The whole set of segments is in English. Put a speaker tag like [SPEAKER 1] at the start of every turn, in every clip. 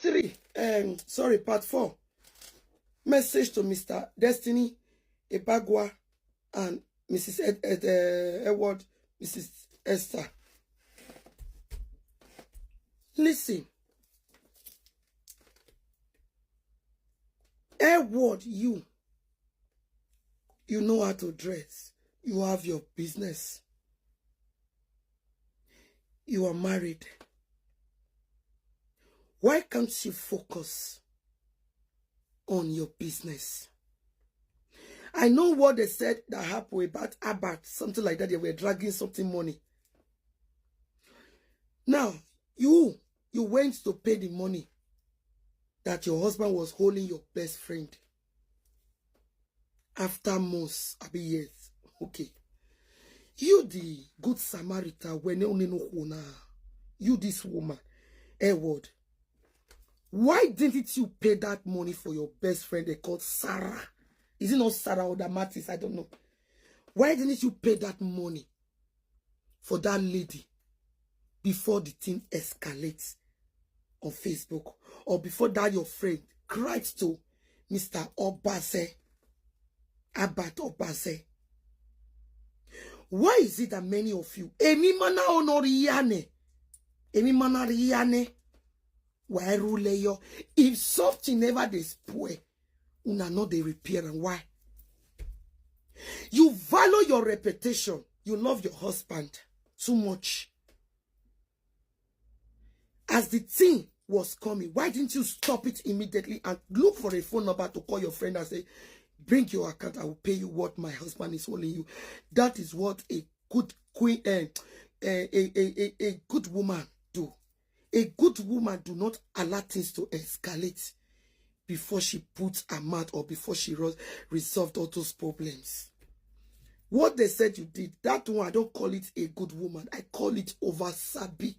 [SPEAKER 1] 3, sorry, part 4. Message to Mr. Destiny Ebagwa and Mrs. Edward, Mrs. Esther. Listen. Edward, you know how to dress. You have your business. You are married. Why can't you focus on your business? I know what they said that happened about Abbott, something like that. They were dragging something money. Now, you went to pay the money that your husband was holding your best friend. After months, years. Okay. You the good Samaritan, you this woman, Edward. Why didn't you pay that money for your best friend they called Sarah? Is it not Sarah or Damatis? I don't know. Why didn't you pay that money for that lady before the thing escalates on Facebook? Or before that your friend cried to Mr. Obase, Abbott Obase? Why is it that many of you, Emi mana honoriane, Emi mana riane, if something never they spoil, una not they repair, and why? You value your reputation. You love your husband too much. As the thing was coming, why didn't you stop it immediately and look for a phone number to call your friend and say, bring your account, I will pay you what my husband is holding you. That is what a good queen, a good woman do. A good woman do not allow things to escalate before she puts her mouth or before she resolved all those problems. What they said you did, that one, I don't call it a good woman. I call it over-sabi.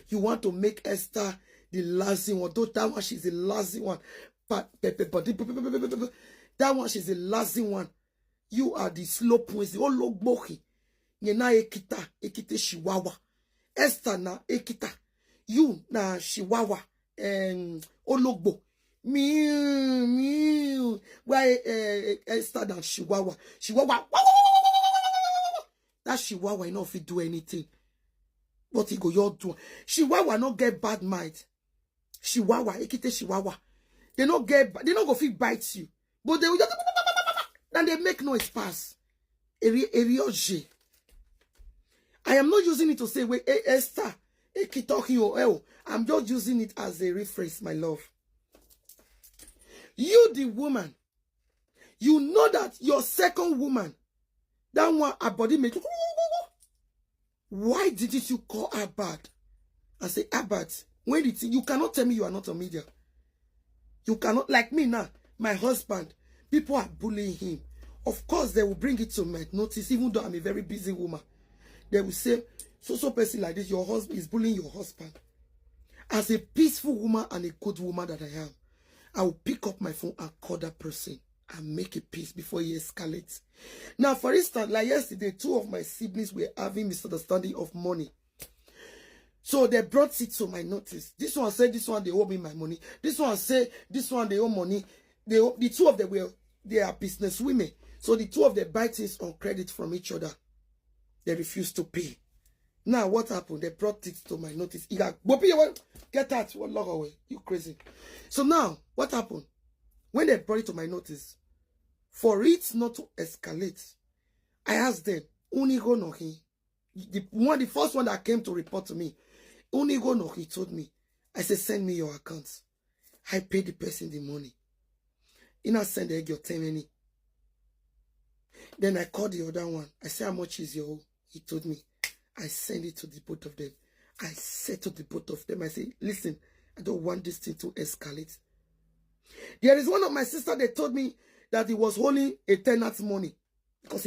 [SPEAKER 1] You want to make Esther the lazy one. Though that one, she's the lazy one. But that one, she's the lazy one. You are the slow points. The ologboki. Yena ekite shiwawa. Esther na ekita. You na shiwawa. Ologbo. Mew. Why Esther na shiwawa? Shiwawa. That shiwawa not fit do anything. But he go your do. Shiwawa not get bad mind. Shiwawa, ekite shiwawa. They not go fit bite you. But they will just and they make noise pass. I am not using it to say wait, Esther, I'm just using it as a reference, my love. You the woman, you know that your second woman, that one her body make. Why didn't you call her bad and say, Abbott, when did you cannot tell me you are not a media? You cannot, like me now, my husband, people are bullying him. Of course, they will bring it to my notice, even though I'm a very busy woman. They will say, so person like this, your husband is bullying your husband. As a peaceful woman and a good woman that I am, I will pick up my phone and call that person and make a peace before he escalates. Now, for instance, like yesterday, 2 of my siblings were having misunderstanding of money. So they brought it to my notice. This one said, this one, they owe me my money. This one said, this one, they owe money. The 2 of them they are business women. So the 2 of them buy things on credit from each other. They refused to pay. Now, what happened? They brought it to my notice. Get out. Log away. You crazy. So now, what happened? When they brought it to my notice, for it not to escalate, I asked them, Unigo no he. The first one that came to report to me, Unigo no he told me. I said, send me your accounts. I paid the person the money. In a send your 10 Then I called the other one. I said, how much is your? He told me. I sent it to the both of them. I said to the both of them, I say, listen, I don't want this thing to escalate. There is one of my sisters that told me that he was holding a tenant's money. Because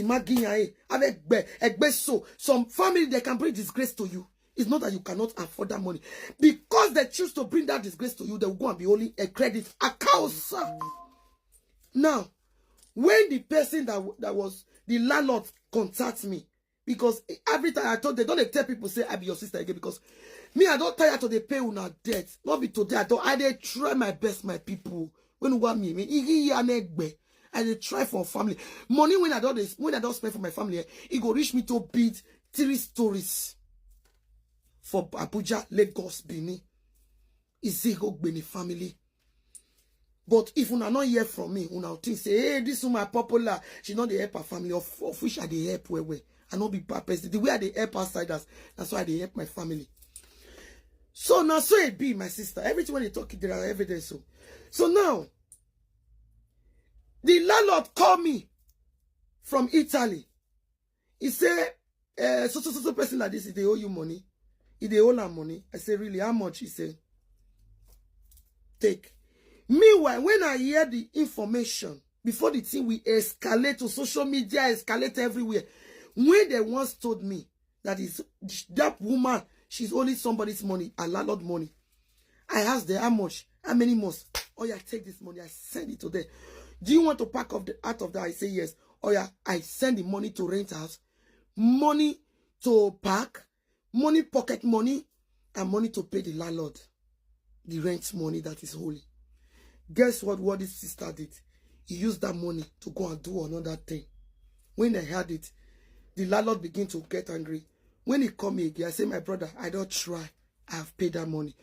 [SPEAKER 1] so some family, they can bring disgrace to you. It's not that you cannot afford that money. Because they choose to bring that disgrace to you, they will go and be holding a credit account. Now, when the person that was the landlord contacts me, because every time I told they don't tell people say I be your sister again, because Me, I don't tire to the pay una debt. Not be today. I dey try my best, my people. When you want me, I dey try for family. Money when I don't spend for my family, it go reach me to build 3 stories for Abuja, Lagos, Benin. Is it go Benin family? But if una not hear from me, una think say, hey, this woman popular. She not the help her family. Of which I dey help where. I not be bad person. The way I dey help outsiders, that's why I dey help my family. So now, so it be, my sister. Everything when they talk, there are evidence. So now, the landlord called me from Italy. He said, so person like this, if they owe you money, if they owe her money. I say, really, how much? He said, take. Meanwhile, when I hear the information, before the thing we escalate to social media, escalate everywhere, when they once told me that is that woman, she's only somebody's money, a landlord money. I asked them how much, how many months. Oh yeah, take this money. I send it to them. Do you want to pack off the out of that? I say yes. Oh yeah, I send the money to rent house, money to pack, money pocket money, and money to pay the landlord, the rent money that is holy. Guess what this sister did? He used that money to go and do another thing. When I heard it, the landlord began to get angry. When he called me again, I say, my brother, I don't try. I have paid that money.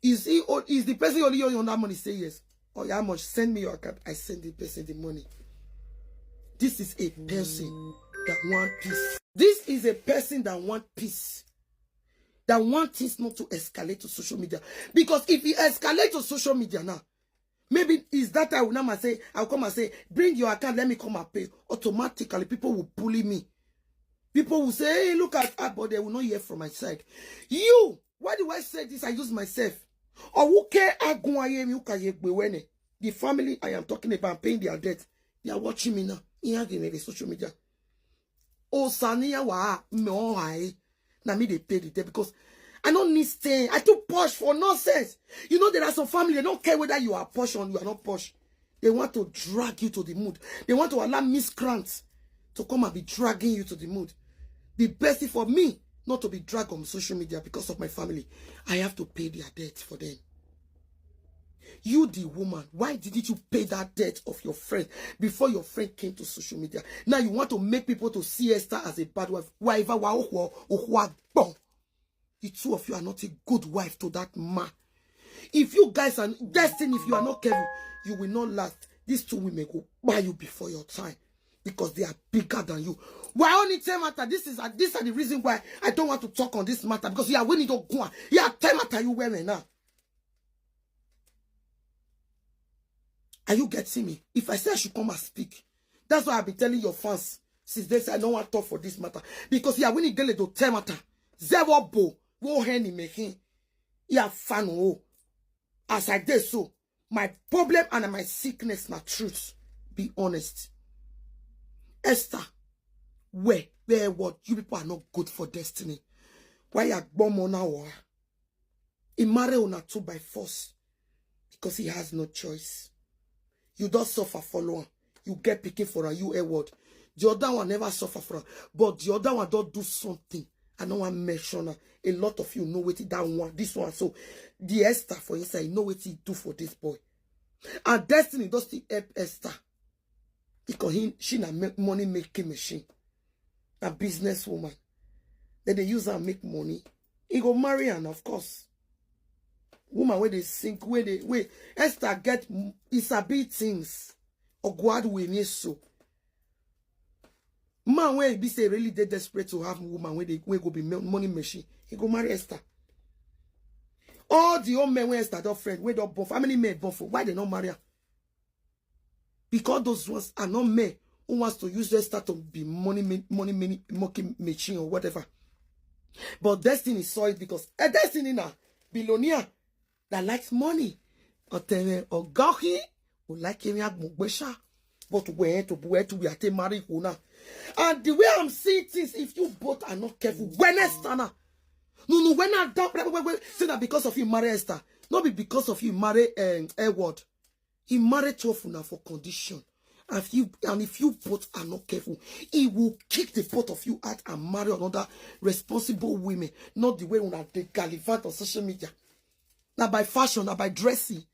[SPEAKER 1] Is the person only on that money? Say yes. Oh, yeah, how much? Send me your account. I send the person the money. This is a person that wants peace. This is a person that wants peace. That wants things not to escalate to social media. Because if it escalates to social media now, maybe is that I will now say, I'll come and say, bring your account, let me come and pay. Automatically, people will bully me. People will say, hey, look at that, but they will not hear from my side. You, why do I say this? I use myself. The family I am talking about paying their debt, they are watching me now. In social media. Oh, Sania wa me na me they pay the debt because I don't need staying. I too posh for nonsense. You know, there are some family, they don't care whether you are posh or you are not posh. They want to drag you to the mood. They want to allow miscreants to come and be dragging you to the mood. The best thing for me not to be dragged on social media because of my family. I have to pay their debt for them. You, the woman, why didn't you pay that debt of your friend before your friend came to social media? Now you want to make people to see Esther as a bad wife. The two of you are not a good wife to that man. If you guys are destined, if you are not careful, you will not last. These two women go buy you before your time because they are bigger than you. Why only tell matter? These are the reason why I don't want to talk on this matter because you are winning to go on. Yeah, tell matter you wearing now. Are you getting me? If I say I should come and speak, that's why I've been telling your fans since they say I don't want to talk for this matter because you are winning daily to tell matter. Zero bo. Wo henny making ya fan oh as I did so my problem and my sickness na truth. Be honest. Esther, where what you people are not good for destiny. Why you bomb now? He marry una two by force because he has no choice. You don't suffer for long. You get picking for a you a word. The other one never suffer for, but the other one don't do something. I don't want to mention a lot of you know what that one, this one. So the Esther, for instance, you know what he do for this boy. And destiny does the help Esther because she na money making machine, a businesswoman. Then they use her and make money. He go marry her, of course. Woman where they sink, where Esther get is a bit things or God will need so. Man where be say really they desperate to have woman where they go be money machine. He go marry Esther. All the old men where Esther don't friend, where don't buff. How many men buff? Why they not marry her? Because those ones are not men who wants to use Esther to be money machine or whatever. But destiny saw it because a destiny now billionaire that likes money. Or gahi who like him but where to be at a married now. And the way I'm seeing things, if you both are not careful, when Esther no, when I don't say that because of you marry Esther, not be because of you marry Edward. He married 12 now for condition. And if you both are not careful, he will kick the both of you out and marry another responsible women. Not the way when they gallivant on social media. Now by fashion, now by dressing.